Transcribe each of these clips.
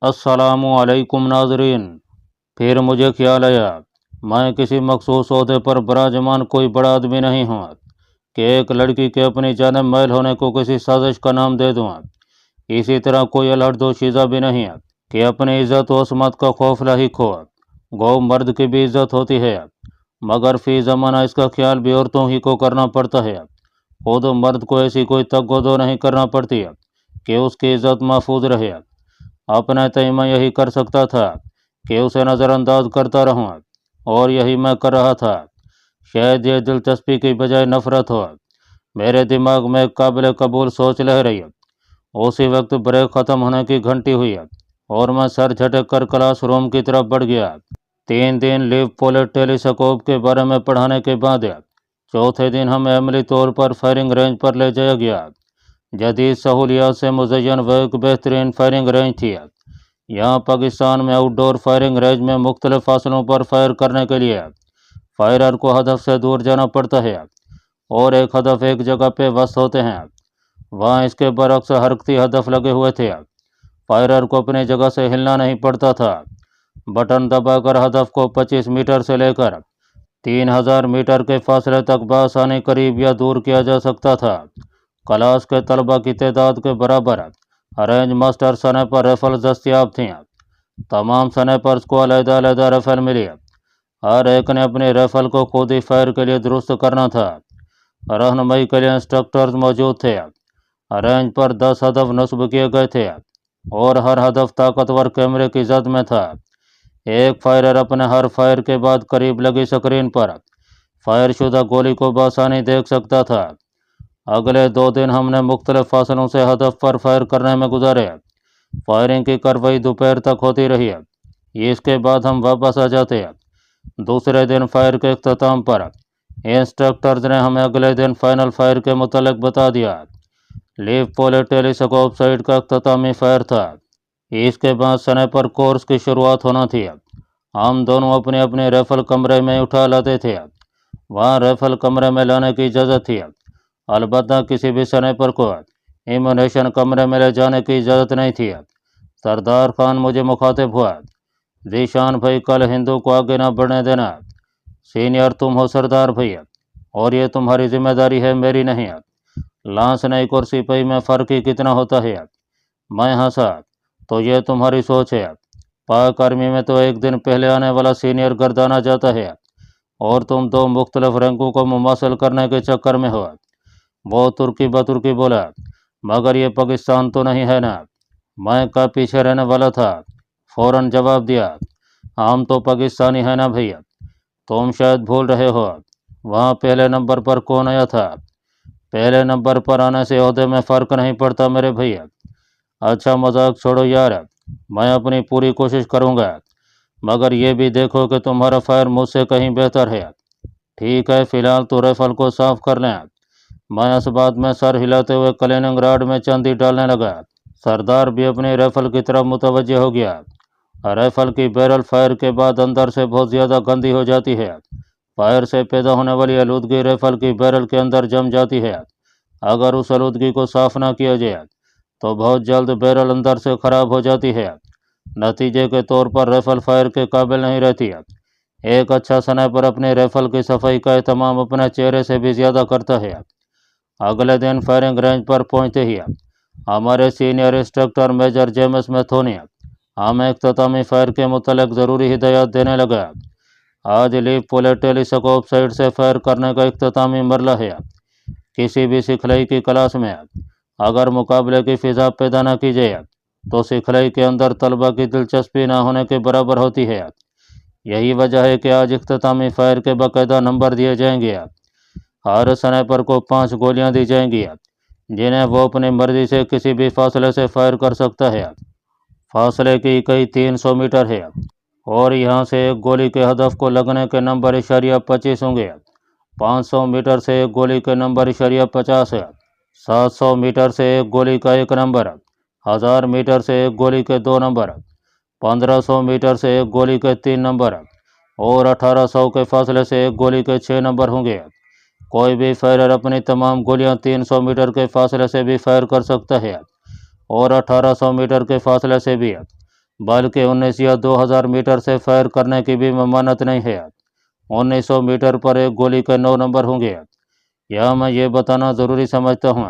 अस्सलामुअलैकुम नाजरीन। फिर मुझे ख्याल आया, मैं किसी मखसूस ओहदे पर बराजमान कोई बड़ा आदमी नहीं हूँ कि एक लड़की के अपनी जानिब मैल होने को किसी साजिश का नाम दे दूँ। इसी तरह कोई अलहदोशीज़ा भी नहीं है कि अपनी इज़्ज़त व असमत का खौफ लाहिक हो। गो मर्द की भी इज़्ज़त होती है, मगर फ़ी ज़माना इसका ख्याल भी औरतों ही को करना पड़ता है। खुद मर्द को ऐसी कोई तगदो नहीं करना पड़ती है कि उसकी इज़्ज़त महफूज रहे। अपने तय मैं यही कर सकता था कि उसे नज़रअंदाज करता रहूं, और यही मैं कर रहा था। शायद ये दिलचस्पी की बजाय नफरत हो। मेरे दिमाग में एक काबिल कबूल सोच लह रही है। उसी वक्त ब्रेक ख़त्म होने की घंटी हुई और मैं सर झटक कर क्लास रूम की तरफ बढ़ गया। 3 दिन लीव पोलेट टेलीस्कोप के बारे में पढ़ाने के बाद चौथे दिन हमें अमली तौर पर फायरिंग रेंज पर ले जाया गया। जदीद सहूलियात से मुज़य्यन व एक बेहतरीन फायरिंग रेंज थी। यहाँ पाकिस्तान में आउटडोर फायरिंग रेंज में मुख्तलिफ फासलों पर फायर करने के लिए फायरर को हदफ से दूर जाना पड़ता है और एक हदफ एक जगह पे वस्त होते हैं। वहाँ इसके बरक्स हरकती हदफ लगे हुए थे। फायरर को अपनी जगह से हिलना नहीं पड़ता था। बटन दबाकर हदफ को 25 मीटर से लेकर 3000 मीटर के फासले तक बआसानी करीब या दूर किया जा सकता था। क्लास के तलबा की तादाद के बराबर रेंज मास्टर स्नाइपर राइफल दस्तियाब थीं। तमाम स्नाइपर्स को अलग-अलग राइफल मिली। हर एक ने अपनी राइफल को खुद ही फायर के लिए दुरुस्त करना था। रहनुमाई के लिए इंस्ट्रक्टर्स मौजूद थे। रेंज पर 10 हदफ नस्ब किए गए थे और हर हदफ ताकतवर कैमरे की जद में था। एक फायरर अपने हर फायर के बाद करीब लगी स्क्रीन पर फायर शुदा गोली को बआसानी देख सकता था। अगले 2 दिन हमने मुख्तलिफ फासलों से हदफ पर फायर करने में गुजारे। फायरिंग की कार्रवाई दोपहर तक होती रही। इसके बाद हम वापस आ जाते। दूसरे दिन फायर के अख्ताम पर इंस्ट्रक्टर्स ने हमें अगले दिन फाइनल फायर के मुतल्लिक बता दिया। लीव पोलेट टेलीस्कोप साइट का अख्तामी फायर था। इसके बाद स्नाइपर कोर्स की शुरुआत होना थी। हम दोनों अपने अपने राइफल कमरे में उठा लाते थे। वहाँ राइफल कमरे में लाने की इजाज़त थी, अलबत्ता किसी भी स्नाइपर को इम्यूनेशन कमरे में ले जाने की इजाज़त नहीं थी। सरदार खान मुझे मुखातिब हुआ, जीशान भाई, कल हिंदू को आगे ना बढ़ने देना। सीनियर तुम हो सरदार भैया, और ये तुम्हारी जिम्मेदारी है, मेरी नहीं। लांस नहीं कुर्सी पर में फ़र्क ही कितना होता है। मैं हंसा, तो ये तुम्हारी सोच है। पाक आर्मी में तो एक दिन पहले आने वाला सीनियर गर्दाना जाता है और तुम 2 मुख्तलिफ रैंकों को मुमासल करने के चक्कर में हो। वो तुर्की बतुर्की बोला, मगर ये पाकिस्तान तो नहीं है ना। मैं का पीछे रहने वाला था, फ़ौरन जवाब दिया, हम तो पाकिस्तानी है ना भैया। तुम शायद भूल रहे हो, वहाँ पहले नंबर पर कौन आया था। पहले नंबर पर आने से ओहदे में फ़र्क नहीं पड़ता मेरे भैया। अच्छा मजाक छोड़ो यार, मैं अपनी पूरी कोशिश करूँगा, मगर ये भी देखो कि तुम्हारा फायर मुझसे कहीं बेहतर है। ठीक है, फ़िलहाल तो राइफल को साफ़ कर लें। मैं इस बात में सर हिलाते हुए क्लीनिंग रॉड में चांदी डालने लगा। सरदार भी अपनी राइफल की तरफ मुतवज्जे हो गया। राइफल की बैरल फायर के बाद अंदर से बहुत ज़्यादा गंदी हो जाती है। फायर से पैदा होने वाली आलूदगी राइफल की बैरल के अंदर जम जाती है। अगर उस आलूदगी को साफ ना किया जाए तो बहुत जल्द बैरल अंदर से ख़राब हो जाती है। नतीजे के तौर पर राइफल फायर के काबिल नहीं रहती है। एक अच्छा स्नाइपर अपने राइफल की सफाई का एहतमाम अपने चेहरे से भी ज़्यादा करता है। अगले दिन फायरिंग रेंज पर पहुंचते ही हमारे सीनियर इंस्ट्रक्टर मेजर जेम्स मैथोनी हमें इख्तितामी फायर के मुतल्लिक ज़रूरी हिदायत देने लगा। आज लीव पोलेट टेलीस्कोप साइट से फायर करने का इख्तितामी मरला है। किसी भी सिखलाई की क्लास में अगर मुकाबले की फ़िज़ा पैदा न की जाए तो सिखलाई के अंदर तलबा की दिलचस्पी ना होने के बराबर होती है। यही वजह है कि आज इख्तितामी फायर के बाकायदा नंबर दिए जाएंगे। हर स्नाइपर को 5 गोलियां दी जाएंगी, जिन्हें वो अपनी मर्जी से किसी भी फासले से फायर कर सकता है। फासले की इकाई 300 मीटर है और यहाँ से एक गोली के हदफ को लगने के नंबर इशारिया 25 होंगे। 500 मीटर से एक गोली के नंबर इशारिया 50 है। 700 मीटर से एक गोली का 1 नंबर, 1000 मीटर से एक गोली के 2 नंबर, 1500 मीटर से एक गोली के 3 नंबर और 1800 के फासले से एक गोली के 6 नंबर होंगे। कोई भी फायरर अपनी तमाम गोलियां 300 मीटर के फासले से भी फायर कर सकता है और 1800 मीटर के फासले से भी, बल्कि 19 या 2000 मीटर से फायर करने की भी ममानत नहीं है। 1900 मीटर पर एक गोली के 9 नंबर होंगे। यह मैं ये बताना ज़रूरी समझता हूँ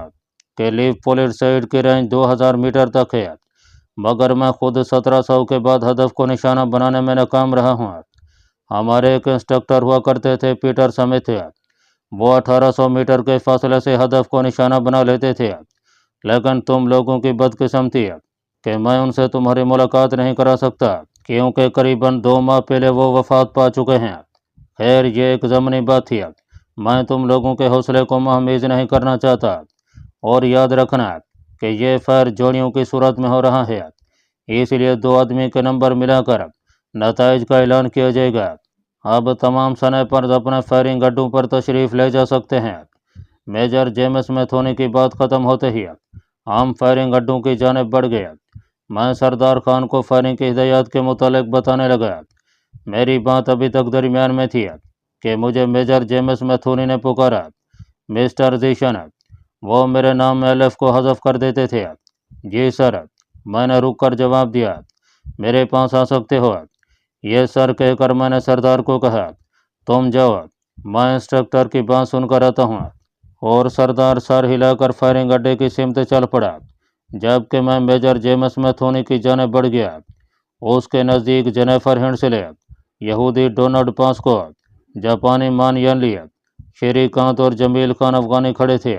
कि लीव पोलिट साइड की रेंज 2000 मीटर तक है, मगर मैं खुद 1700 के बाद हदफ को निशाना बनाने में नाकाम रहा हूँ। हमारे एक इंस्ट्रक्टर हुआ करते थे, पीटर समिथ। वो 1800 मीटर के फासले से हदफ को निशाना बना लेते थे, लेकिन तुम लोगों की बदकिस्मती है कि मैं उनसे तुम्हारी मुलाकात नहीं करा सकता, क्योंकि करीबन 2 माह पहले वो वफात पा चुके हैं। खैर, ये एक ज़मनी बात थी। मैं तुम लोगों के हौसले को महमीज नहीं करना चाहता। और याद रखना कि ये फायर जोड़ियों की सूरत में हो रहा है, इसलिए 2 आदमी के नंबर मिलाकर नताइज का ऐलान किया जाएगा। अब तमाम स्नाइपर्स अपने फायरिंग गड्ढों पर तशरीफ़ ले जा सकते हैं। मेजर जेम्स मैथोनी की बात ख़त्म होते ही हम फायरिंग गड्ढों की जानिब बढ़ गए। मैं सरदार खान को फायरिंग की हिदायत के मुतालिक बताने लगा। मेरी बात अभी तक दरमियान में थी कि मुझे मेजर जेम्स मैथोनी ने पुकारा। मिस्टर जीशन, वो मेरे नाम में एलएफ को हज़फ कर देते थे। जी सर, मैंने रुक कर जवाब दिया। मेरे पास आ सकते हो? ये सर कहकर मैंने सरदार को कहा, तुम जाओ, मैं इंस्ट्रक्टर की बात सुनकर आता हूँ। और सरदार सर हिलाकर फायरिंग अड्डे की सिमत चल पड़ा, जबकि मैं मेजर जेम्स मैथोनी की जाने बढ़ गया। उसके नज़दीक जेनिफर हिंसले, यहूदी डोनाल्ड पास्कोट, जापानी मान यनली, श्रीकांत और जमील खान अफगानी खड़े थे।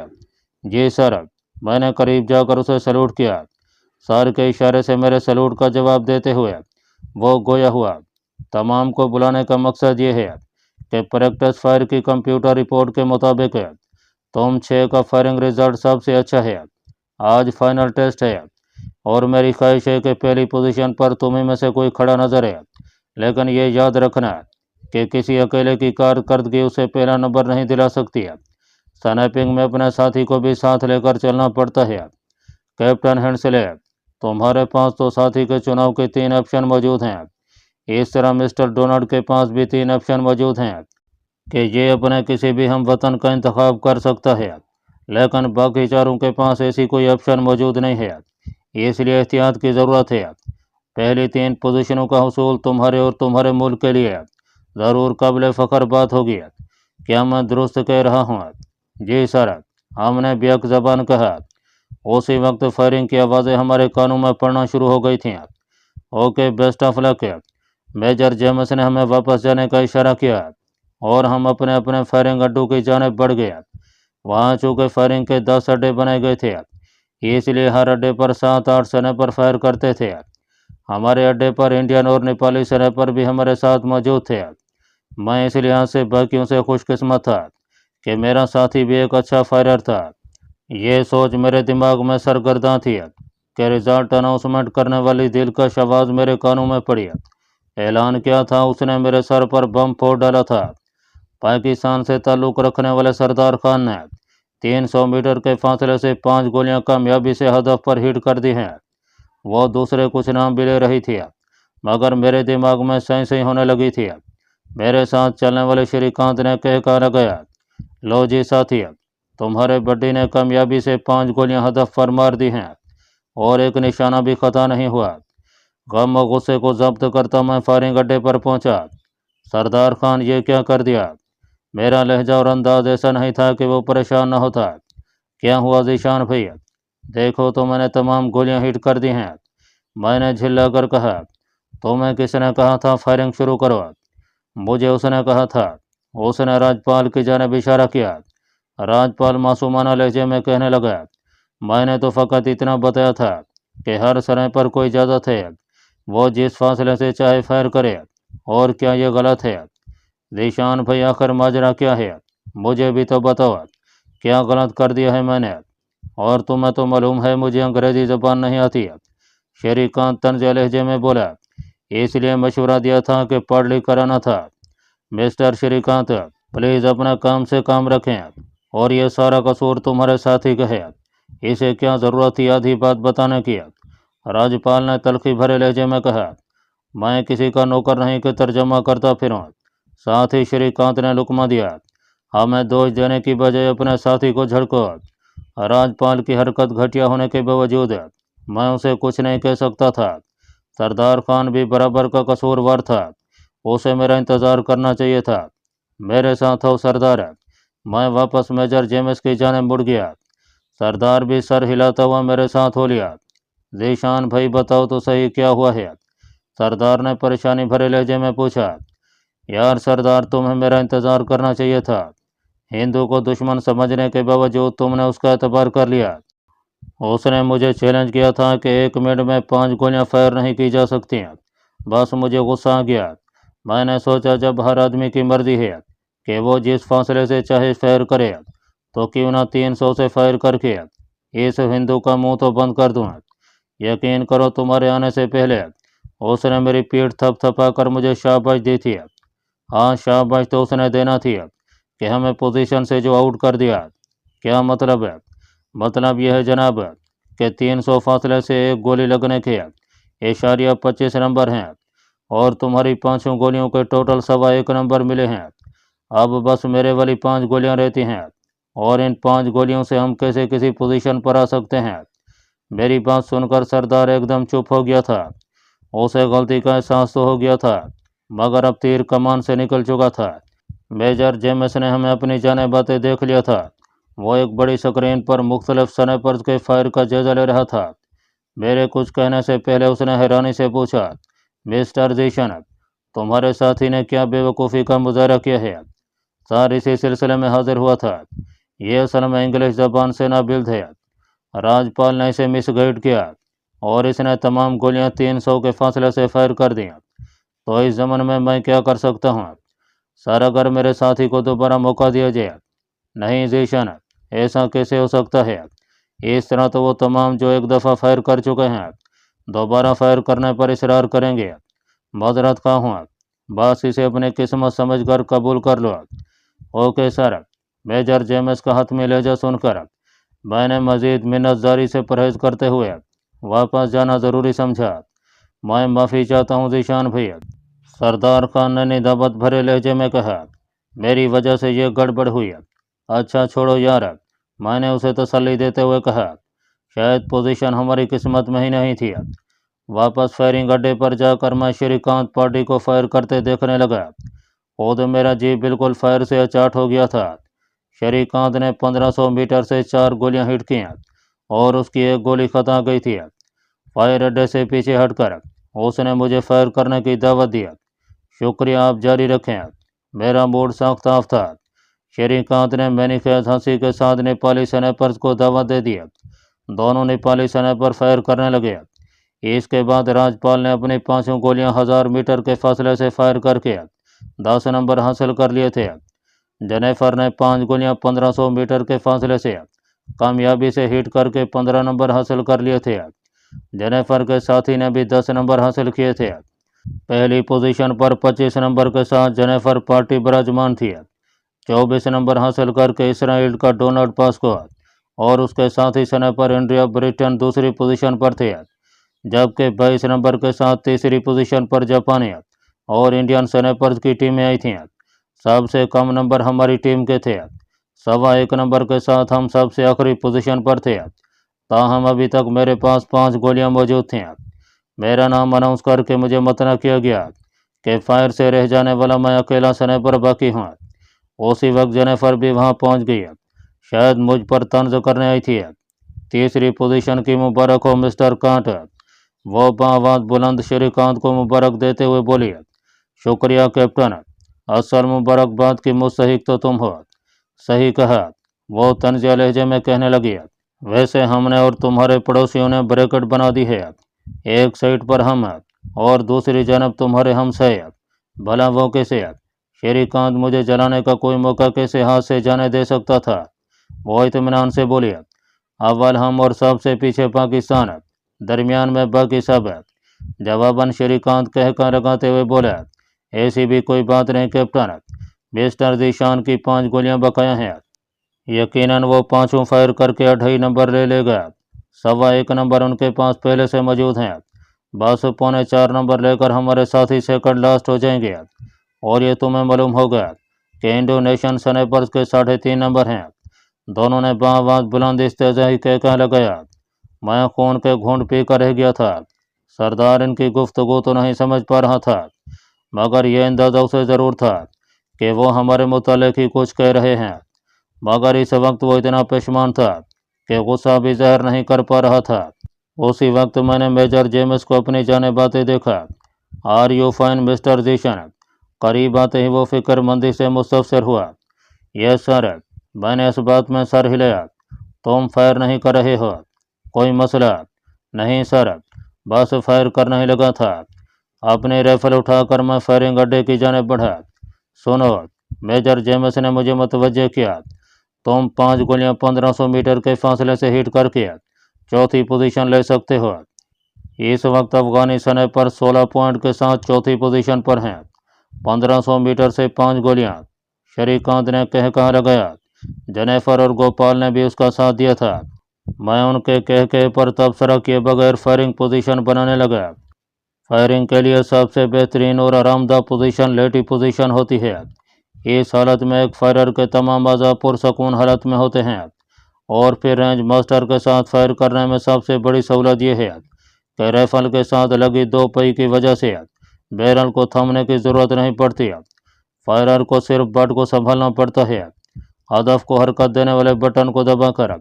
जी सर, मैंने करीब जाकर उसे सैल्यूट किया। सर के इशारे से मेरे सैल्यूट का जवाब देते हुए वो गोया हुआ। तमाम को बुलाने का मकसद ये है कि प्रैक्टिस फायर की कंप्यूटर रिपोर्ट के मुताबिक तुम 6 का फायरिंग रिजल्ट सबसे अच्छा है। आज फाइनल टेस्ट है और मेरी ख्वाहिश है कि पहली पोजीशन पर तुम्हें में से कोई खड़ा नजर है, लेकिन ये याद रखना कि किसी अकेले की कारकर्दगी उसे पहला नंबर नहीं दिला सकती है। स्नाइपिंग में अपने साथी को भी साथ लेकर चलना पड़ता है। कैप्टन हेंसले, तुम्हारे पास तो साथी के चुनाव के 3 ऑप्शन मौजूद हैं। इस तरह मिस्टर डोनाल्ड के पास भी 3 ऑप्शन मौजूद हैं कि ये अपने किसी भी हम वतन का इंतखाब कर सकता है, लेकिन बाकी चारों के पास ऐसी कोई ऑप्शन मौजूद नहीं है, इसलिए एहतियात की ज़रूरत है। पहली 3 पोजीशनों का हसूल तुम्हारे और तुम्हारे मुल्क के लिए ज़रूर काबिल फ़ख्र बात होगी। क्या मैं दुरुस्त कह रहा हूँ? जी सर, हमने बेहक ज़बान कहा। उसी वक्त फायरिंग की आवाज़ें हमारे कानों में पड़ना शुरू हो गई थीं। Okay, best of luck. Major James ने हमें वापस जाने का इशारा किया और हम अपने अपने फायरिंग अड्डों की जानिब बढ़ गए। वहाँ चूँकि फायरिंग के 10 अड्डे बनाए गए थे, इसलिए हर अड्डे पर 7-8 स्नाइपर फायर करते थे। हमारे अड्डे पर इंडियन और नेपाली स्नाइपर भी हमारे साथ मौजूद थे। मैं इस लिहाज से बाकियों से खुशकिस्मत था कि मेरा साथी भी एक अच्छा फायरर था। ये सोच मेरे दिमाग में सरगर्दा थी कि रिजल्ट अनाउंसमेंट करने वाली दिलकश आवाज़ मेरे कानों में पड़ी। ऐलान किया था, उसने मेरे सर पर बम फोड़ डाला था। पाकिस्तान से ताल्लुक़ रखने वाले सरदार खान ने 300 मीटर के फासले से 5 गोलियां कामयाबी से हदफ पर हिट कर दी हैं। वो दूसरे कुछ नाम भी ले रही थी, मगर मेरे दिमाग में सही सही होने लगी थी। मेरे साथ चलने वाले श्रीकांत ने कह लगाया, लो जी साथी, तुम्हारे बड्डी ने कामयाबी से 5 गोलियां हदफ पर मार दी हैं और एक निशाना भी खता नहीं हुआ। गम और गुस्से को जब्त करता मैं फायरिंग अड्डे पर पहुंचा। सरदार खान, ये क्या कर दिया? मेरा लहजा और अंदाज ऐसा नहीं था कि वो परेशान न होता। क्या हुआ जीशान भैया? देखो तो मैंने तमाम गोलियां हिट कर दी हैं। मैंने झिल्ला कर कहा, तुम्हें किसने कहा था फायरिंग शुरू करो? मुझे उसने कहा था। उसने राजपाल की जानिब इशारा किया। राजपाल मासूमाना लहजे में कहने लगा, मैंने तो फ़कत इतना बताया था कि हर समय पर कोई इजाज़त है, वो जिस फासले से चाहे फायर करे। और क्या ये गलत है? जीशान भाई, आखिर माजरा क्या है? मुझे भी तो बताओ, क्या गलत कर दिया है मैंने? और तुम्हें तो मालूम है मुझे अंग्रेज़ी ज़बान नहीं आती। श्रीकांत तंज लहजे में बोला, इसलिए मशवरा दिया था कि पढ़ लिख कर आना था। मिस्टर श्रीकांत, प्लीज़ अपना काम से काम रखें, और ये सारा कसूर तुम्हारे साथी का है। इसे क्या ज़रूरत थी आधी बात बताने की? राज्यपाल ने तलखी भरे लहजे में कहा, मैं किसी का नौकर नहीं कि तर्जमा करता फिरूं। साथ ही श्रीकांत ने लुकमा दिया, हमें दोष देने की बजाय अपने साथी को झड़को। राज्यपाल की हरकत घटिया होने के बावजूद मैं उसे कुछ नहीं कह सकता था। सरदार खान भी बराबर का कसूरवार था, उसे मेरा इंतज़ार करना चाहिए था। मेरे साथ हो सरदार। मैं वापस मेजर जेम्स की जानिब मुड़ गया। सरदार भी सर हिलाता हुआ मेरे साथ हो लिया। जीशान भाई बताओ तो सही क्या हुआ है? सरदार ने परेशानी भरे लहजे में पूछा। यार सरदार, तुम्हें मेरा इंतज़ार करना चाहिए था। हिंदू को दुश्मन समझने के बावजूद तुमने उसका एतबार कर लिया। उसने मुझे चैलेंज किया था कि 1 मिनट में 5 गोलियां फायर नहीं की जा सकती हैं। बस मुझे गुस्सा आ गया। मैंने सोचा जब हर आदमी की मर्जी है कि वो जिस फासले से चाहे फायर करे, तो क्यों ना 300 से फायर करके इस हिंदू का मुंह तो बंद कर दूँ। यकीन करो, तुम्हारे आने से पहले उसने मेरी पीठ थपथपा कर मुझे शाबाश दी थी। हाँ, शाबाश तो उसने देना थी कि हमें पोजीशन से जो आउट कर दिया। क्या मतलब है? मतलब यह है जनाब कि 300 फासले से एक गोली लगने के इशारिया 25 नंबर हैं और तुम्हारी 5 गोलियों के टोटल 1.25 नंबर मिले हैं। अब बस मेरे वाली 5 गोलियां रहती हैं और इन 5 गोलियों से हम कैसे किसी पोजीशन पर आ सकते हैं। मेरी बात सुनकर सरदार एकदम चुप हो गया था। उसे गलती का एहसास तो हो गया था, मगर अब तीर कमान से निकल चुका था। मेजर जेम्स ने हमें अपनी जाने बातें देख लिया था। वो एक बड़ी स्क्रीन पर मुख्तलिफ स्नाइपर्स के फायर का जायजा ले रहा था। मेरे कुछ कहने से पहले उसने हैरानी से पूछा, मिस्टर जीशन, तुम्हारे साथी ने क्या बेवकूफ़ी का मुजाहरा किया है? सर, इसी सिलसिले में हाजिर हुआ था। ये असल में इंग्लिश ज़बान से नाबिल्द है। राजपाल ने इसे मिसगाइड किया और इसने तमाम गोलियां 300 के फासले से फायर कर दी। तो इस ज़मन में मैं क्या कर सकता हूँ? सर, अगर मेरे साथी को दोबारा मौका दिया जाए। नहीं जीशन, ऐसा कैसे हो सकता है? इस तरह तो वो तमाम जो एक दफ़ा फायर कर चुके हैं दोबारा फायर करने पर इसरार करेंगे। माजरत खा हूँ, बस इसे अपनी किस्मत समझकर कबूल कर लो। Okay sir. मेजर जेम्स का हतमी लहजा सुनकर मैंने मज़ीद मिन्नतदारी से परहेज करते हुए वापस जाना ज़रूरी समझा। मैं माफ़ी चाहता हूँ जीशान भैया, सरदार खान ने निदावत भरे लहजे में कहा। मेरी वजह से ये गड़बड़ हुई। अच्छा छोड़ो यार, मैंने उसे तसल्ली देते हुए कहा। शायद पोजीशन हमारी किस्मत में ही नहीं थी। वापस फायरिंग अड्डे पर जाकर मैं श्रीकांत पार्टी को फायर करते देखने लगा। खुद मेरा जी बिल्कुल फायर से अचाट हो गया था। श्रीकांत ने 1500 मीटर से 4 गोलियां हिट की और उसकी एक गोली खता गई थी। फायर अड्डे से पीछे हटकर उसने मुझे फायर करने की दावत दी। शुक्रिया, आप जारी रखें। मेरा मूड साफ साफ था। श्रीकांत ने मैनीफेज हंसी के साथ नेपाली स्नाइपर्स को दावत दे दी। दोनों नेपाली स्नाइपर फायर करने लगे। इसके बाद राजपाल ने अपनी 5 गोलियां 1000 मीटर के फासले से फायर करके 10 नंबर हासिल कर लिए थे। जेनिफर ने 5 गोलियां 1500 मीटर के फासले से कामयाबी से हिट करके 15 नंबर हासिल कर लिए थे। जेनिफर के साथी ने भी 10 नंबर हासिल किए थे। पहली पोजीशन पर 25 नंबर के साथ जेनिफर पार्टी विराजमान थी। 24 नंबर हासिल करके इसराइल का डोनाल्ड पास्को और उसके साथी स्नाइपर एंड्रिया ब्रिटन दूसरी पोजीशन पर थे, जबकि 22 नंबर के साथ तीसरी पोजीशन पर जापानी और इंडियन स्नाइपर्स की टीमें आई थीं। सबसे कम नंबर हमारी टीम के थे। 1.25 नंबर के साथ हम सबसे आखिरी पोजीशन पर थे। ताहम अभी तक मेरे पास 5 गोलियां मौजूद थीं। मेरा नाम अनाउंस करके मुझे मतना किया गया कि फायर से रह जाने वाला मैं अकेला स्नाइपर बाकी हूँ। उसी वक्त जेनिफर भी वहाँ पहुँच गई। शायद मुझ पर तंज करने आई थी। तीसरी पोजीशन की मुबारक हो मिस्टर कांट। वो बाआवाज़ बुलंद श्रीकांत को मुबारक देते हुए बोली। शुक्रिया कैप्टन, असल मुबारकबाद की मुस्तहिक तो तुम हो। सही कहा, वो तंजिया लहजे में कहने लगी। वैसे हमने और तुम्हारे पड़ोसियों ने ब्रैकेट बना दी है। एक साइड पर हम और दूसरी जानब तुम्हारे हमसाए। भला वो कैसे? श्रीकांत मुझे जलाने का कोई मौका कैसे हाथ से जाने दे सकता था? वो इत्मीनान से बोली। अव्वल हम और सबसे पीछे पाकिस्तान, दरमियान में बाकी सब। जवाबन श्रीकांत कहकर लगाते हुए बोला, ऐसी भी कोई बात नहीं कैप्टन, मिस्टर जीशान की 5 गोलियां बकाया हैं। यकीनन वो पांचों फायर करके 2.5 नंबर ले लेगा। 1.25 नंबर उनके पास पहले से मौजूद हैं। बस 3.25 नंबर लेकर हमारे साथी सेकंड लास्ट हो जाएंगे। और ये तुम्हें मालूम होगा कि इंडोनेशियन स्नाइपर्स के 3.5 नंबर हैं। दोनों ने बाआवाज़ बुलंद इस्तेज़ाई कहकर लगाया। मैं खून के घूंट पी कर रह गया था। सरदार इनकी गुफ्तगू तो नहीं समझ पा रहा था, मगर यह अंदाज़ा उसे ज़रूर था कि वो हमारे मुतालिक ही कुछ कह रहे हैं। मगर इस वक्त वो इतना पेशमान था कि गुस्सा भी ज़ाहिर नहीं कर पा रहा था। उसी वक्त मैंने मेजर जेम्स को अपनी जानिब आते देखा। Are you fine mister Zeeshan? करीब आते ही वो फिक्रमंदी से मुस्तफसर हुआ। Yes sir. मैंने इस बात में सर हिलाया। तुम फायर नहीं कर रहे हो? कोई मसला? नहीं सर, बस फायर करना ही लगा था। अपने राइफल उठाकर मैं फायरिंग अड्डे की जानिब बढ़ा। सुनो, मेजर जेम्स ने मुझे मुतवज्जे किया। तुम 5 गोलियां 1500 मीटर के फासले से हिट करके चौथी पोजीशन ले सकते हो। इस वक्त अफगानी स्नाइपर 16 पॉइंट के साथ चौथी पोजीशन पर हैं। 1500 मीटर से 5 गोलियां। श्रीकांत ने कहा लगाया। जेनिफर और गोपाल ने भी उसका साथ दिया था। मैं उनके कह पर तबसरा किए बगैर फायरिंग पोजीशन बनाने लगा। फायरिंग के लिए सबसे बेहतरीन और आरामदाह पोजीशन लेटी पोजीशन होती है। इस हालत में एक फायरर के तमाम अज़ा पुरसकून हालत में होते हैं, और फिर रेंज मास्टर के साथ फायर करने में सबसे बड़ी सहूलत यह है कि राइफल के साथ लगी 2 पहिए की वजह से बैरल को थमने की ज़रूरत नहीं पड़ती। फायरर को सिर्फ बट को संभालना पड़ता है। हदफ को हरकत देने वाले बटन को दबाकर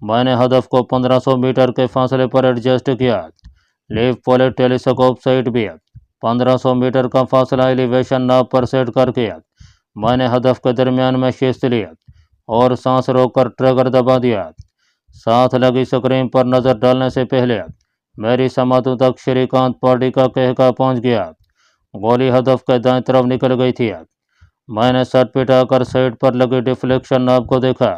मैंने हदफ को 1500 मीटर के फासले पर एडजस्ट किया। लीव पोलेट टेलीस्कोप साइट भी 1500 मीटर का फासला एलिवेशन नाप पर सेट करके मैंने हदफ के दरमियान में शिस्त लिया और सांस रोककर ट्रिगर दबा दिया। साथ लगी स्क्रीन पर नज़र डालने से पहले मेरी समातों तक श्रीकांत पार्टी का कहका पहुंच गया। गोली हदफ के दाएं तरफ निकल गई थी। मैंने सर पिटाकर साइड पर लगे डिफ्लेक्शन नाब को देखा।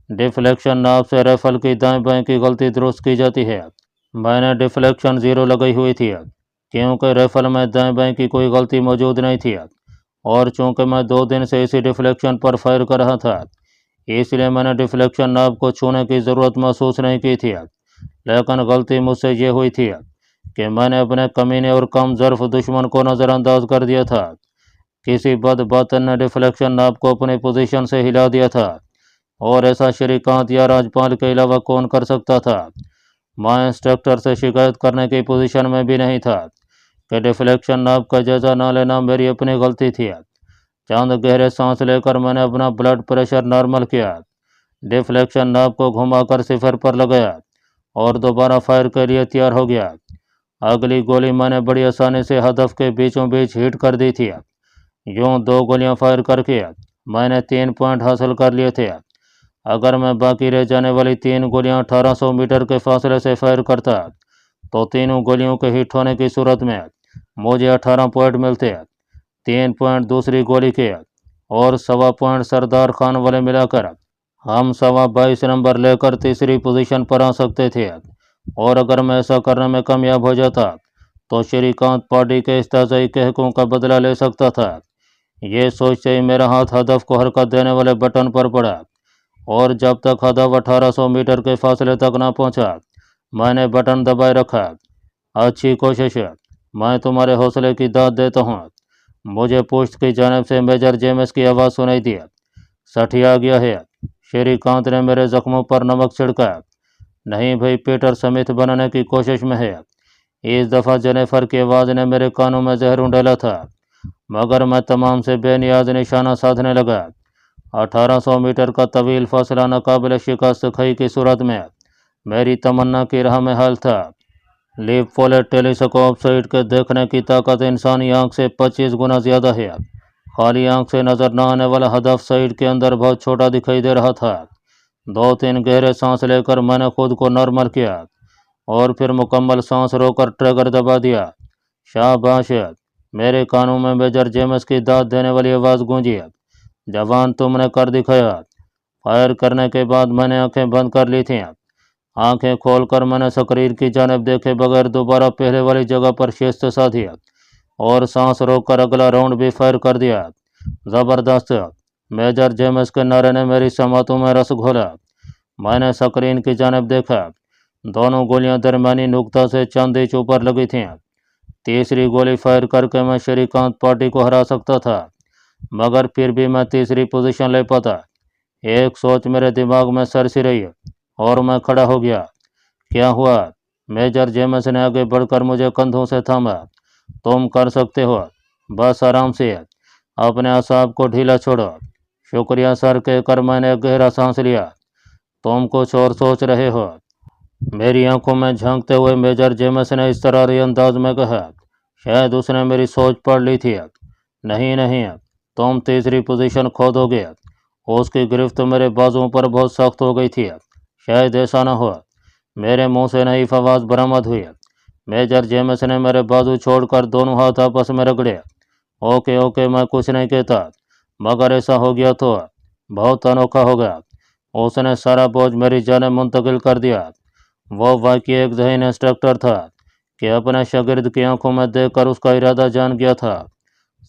डिफ्लेक्शन नाब से राइफल की दाएं बाएं की गलती दुरुस्त की जाती है। मैंने डिफ्लेक्शन 0 लगाई हुई थी क्योंकि राइफल में दाएं बाएं की कोई गलती मौजूद नहीं थी, और चूंकि मैं 2 दिन से इसी डिफ्लेक्शन पर फायर कर रहा था, इसलिए मैंने डिफ्लेक्शन नाब को छूने की ज़रूरत महसूस नहीं की थी। लेकिन गलती मुझसे ये हुई थी कि मैंने अपने कमीने और कम ज़र्फ दुश्मन को नज़रअंदाज कर दिया था। किसी बदबातन ने डिफ्लेक्शन नाब को अपनी पोजीशन से हिला दिया था, और ऐसा श्रीकांत या राजपाल के अलावा कौन कर सकता था। मैं इंस्ट्रक्टर से शिकायत करने की पोजीशन में भी नहीं था कि डिफ्लेक्शन नाब का जायजा ना लेना मेरी अपनी गलती थी। चंद गहरे सांस लेकर मैंने अपना ब्लड प्रेशर नॉर्मल किया, डिफ्लेक्शन नाब को घुमाकर 0 पर लगाया और दोबारा फायर के लिए तैयार हो गया। अगली गोली मैंने बड़ी आसानी से हदफ के बीचों बीच हिट कर दी थी। यूं 2 गोलियां फायर करके मैंने 3 पॉइंट हासिल कर लिए थे। अगर मैं बाकी रह जाने वाली 3 गोलियां 1800 मीटर के फासले से फायर करता तो तीनों गोलियों के हिट होने की सूरत में मुझे 18 पॉइंट मिलते। 3 पॉइंट दूसरी गोली के और 1.25 पॉइंट सरदार खान वाले मिलाकर हम 22 नंबर लेकर तीसरी पोजीशन पर आ सकते थे। और अगर मैं ऐसा करने में कामयाब हो जाता तो श्रीकांत पार्टी के इस्ताज़ाई कहकों का बदला ले सकता था। ये सोचते ही मेरा हाथ हदफ को हरकत देने वाले बटन पर पड़ा, और जब तक हदफ 1800 मीटर के फासले तक ना पहुंचा, मैंने बटन दबाए रखा। अच्छी कोशिश है, मैं तुम्हारे हौसले की दाद देता हूँ। मुझे पुश्त की जानिब से मेजर जेम्स की आवाज़ सुनाई दी। सठिया गया है। श्रीकांत ने मेरे जख्मों पर नमक छिड़का। नहीं भाई, पीटर स्मिथ बनाने की कोशिश में है। इस दफ़ा जेनिफर की आवाज़ ने मेरे कानों में जहर उंडेला था, मगर मैं तमाम से बेनियाज निशाना साधने लगा। 1800 मीटर का तवील फासला नाकाबिल शिकस्त खई की सूरत में मेरी तमन्ना की राह में हाल था। लीव पोलेट टेलीस्कोप साइट के देखने की ताकत इंसानी आंख से 25 गुना ज़्यादा है। खाली आंख से नज़र न आने वाला हदफ साइट के अंदर बहुत छोटा दिखाई दे रहा था। 2-3 गहरे सांस लेकर मैंने खुद को नॉर्मल किया और फिर मुकम्मल सांस रोककर ट्रिगर दबा दिया। शाबाश, मेरे कानों में मेजर जेम्स की दाद देने वाली आवाज़ गूंजी। जवान, तुमने कर दिखाया। फायर करने के बाद मैंने आंखें बंद कर ली थीं। आंखें खोलकर मैंने स्क्रीन की जानिब देखे बगैर दोबारा पहले वाली जगह पर शिस्त साधी और सांस रोककर अगला राउंड भी फायर कर दिया। ज़बरदस्त, मेजर जेम्स के नारे ने मेरी समातों में रस घोला। मैंने स्क्रीन की जानिब देखा। दोनों गोलियां दरमियानी नुक्ता से चंद इंच ऊपर लगी थीं। तीसरी गोली फायर करके मैं श्रीकांत पार्टी को हरा सकता था, मगर फिर भी मैं तीसरी पोजीशन ले पाता। एक सोच मेरे दिमाग में सरसी रही और मैं खड़ा हो गया। क्या हुआ? मेजर जेम्स ने आगे बढ़कर मुझे कंधों से थामा। तुम कर सकते हो, बस आराम से, अपने असाब को ढीला छोड़ो। शुक्रिया सर, कहकर मैंने एक गहरा सांस लिया। तुम कुछ और सोच रहे हो? मेरी आंखों में झांकते हुए मेजर जेम्स ने इस तरह अंदाज में कहा, शायद उसने मेरी सोच पढ़ ली थी। नहीं नहीं, तुम तीसरी पोजीशन खो दोगे। उसकी गिरफ्त मेरे बाजुओं पर बहुत सख्त हो गई थी। शायद ऐसा न हो। मेरे मुंह से नई आवाज़ बरामद हुई। मेजर जेम्स ने मेरे बाजू छोड़कर दोनों हाथ आपस में रगड़े। ओके ओके, मैं कुछ नहीं कहता, मगर ऐसा हो गया तो बहुत अनोखा होगा। उसने सारा बोझ मेरी जाने मुंतकिल कर दिया। वो वाकई एक ज़हीन इंस्ट्रक्टर था कि अपने शागिर्द की आंखों में देखकर उसका इरादा जान गया था।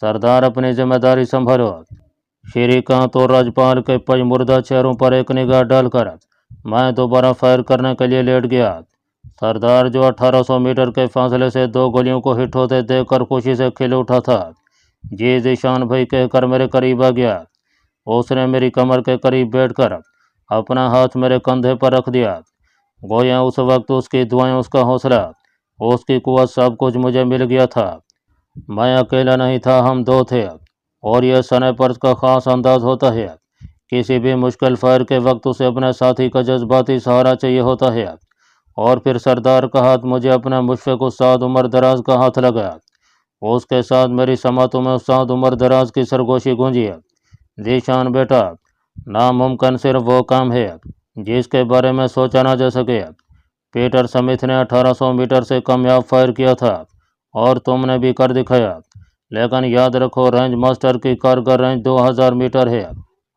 सरदार, अपनी जिम्मेदारी संभालो। श्रीकांत और राजपाल के पजमुर्दा चेहरों पर एक निगाह डालकर मैं दोबारा फायर करने के लिए लेट गया। सरदार, जो 1800 मीटर के फासले से दो गोलियों को हिट होते देखकर खुशी से खिल उठा था, जी जीशान भाई, कहकर मेरे करीब आ गया। उसने मेरी कमर के करीब बैठकर अपना हाथ मेरे कंधे पर रख दिया। गोया उस वक्त उसकी दुआएं, उसका हौसला, उसकी कुव्वत, सब कुछ मुझे मिल गया था। मैं अकेला नहीं था, हम दो थे। और यह स्नाइपर्स का खास अंदाज होता है, किसी भी मुश्किल फायर के वक्त उसे अपने साथी का जज्बाती सहारा चाहिए होता है। और फिर सरदार का हाथ मुझे अपना मुशफ़िक़ उस्ताद उमर दराज का हाथ लगा। उसके साथ मेरी समातों में उस्ताद उमर दराज की सरगोशी गूंजी। जीशान बेटा, नामुमकिन सिर्फ वो काम है जिसके बारे में सोचा ना जा सके। पीटर स्मिथ ने 1800 मीटर से कामयाब फायर किया था और तुमने भी कर दिखाया। लेकिन याद रखो, रेंज मास्टर की कारगर रेंज 2000 मीटर है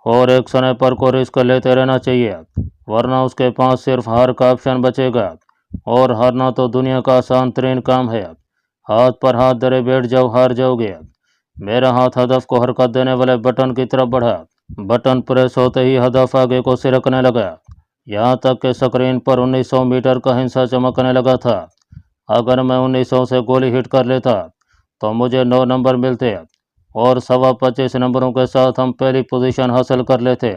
और एक स्नाइपर को रिस्क लेते रहना चाहिए, वरना उसके पास सिर्फ हार का ऑप्शन बचेगा। और हारना तो दुनिया का आसान तरीन काम है। हाथ पर हाथ धरे बैठ जाओ, हार जाओगे। मेरा हाथ हदफ को हरकत देने वाले बटन की तरफ बढ़ा। बटन प्रेस होते ही हदफ आगे को सिरकने लगा, यहाँ तक कि स्क्रीन पर 1900 मीटर का हिंसा चमकने लगा था। अगर मैं 1900 से गोली हिट कर लेता तो मुझे 9 नंबर मिलते और 25 नंबरों के साथ हम पहली पोजीशन हासिल कर लेते।